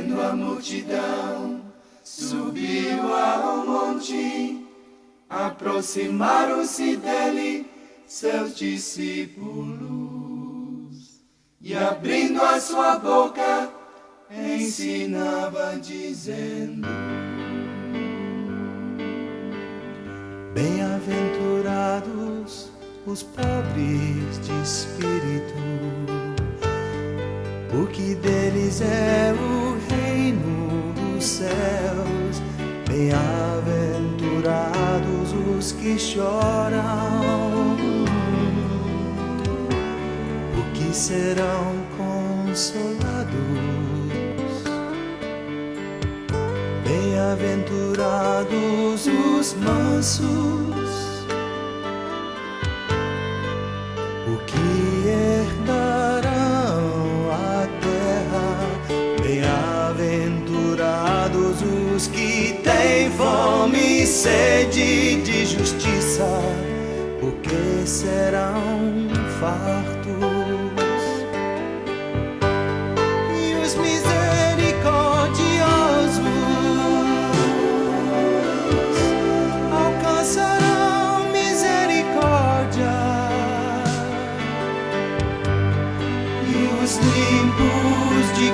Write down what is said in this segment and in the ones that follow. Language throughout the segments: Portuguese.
vendo a multidão, subiu ao monte, aproximaram-se dele seus discípulos, e abrindo a sua boca, ensinava dizendo: bem-aventurados os pobres de espírito, porque deles é o reino dos céus. Bem-aventurados os que choram, porque serão consolados. Bem-aventurados os mansos, porque herdarão a terra. Bem-aventurados os que têm fome e sede de justiça, porque serão fartos. E os misericordiosos alcançarão misericórdia, e os limpos de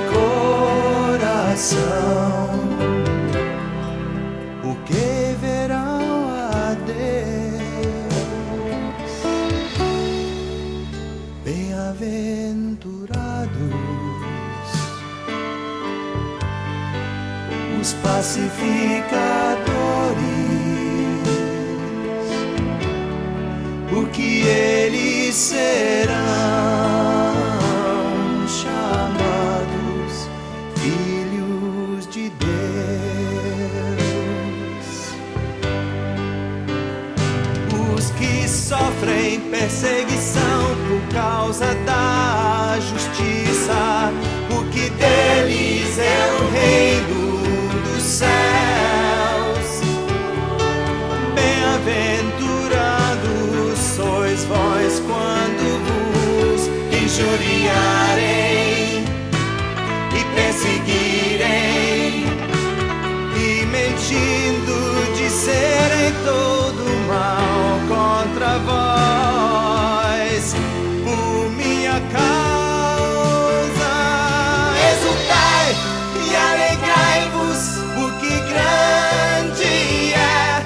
coração, porque verão a Deus. Bem-aventurados os pacificadores, porque eles serão chamados filhos de Deus. Os que sofrem perseguição por causa da justiça, porque deles é o reino dos céus. Bem-aventurados sois vós quando vos injuriarem e perseguirem, e mentindo disserem todo mal contra vós por minha causa. Exultai e alegrai-vos, porque grande é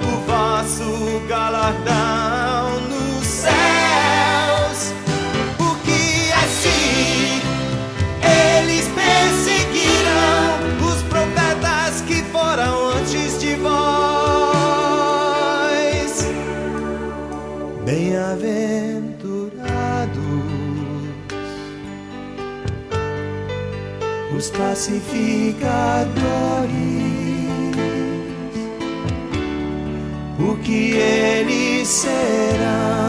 o vosso galardão nos céus, porque assim eles perseguiram os profetas que foram antes de vós. Bem-aventurados os pacificadores, porque eles serão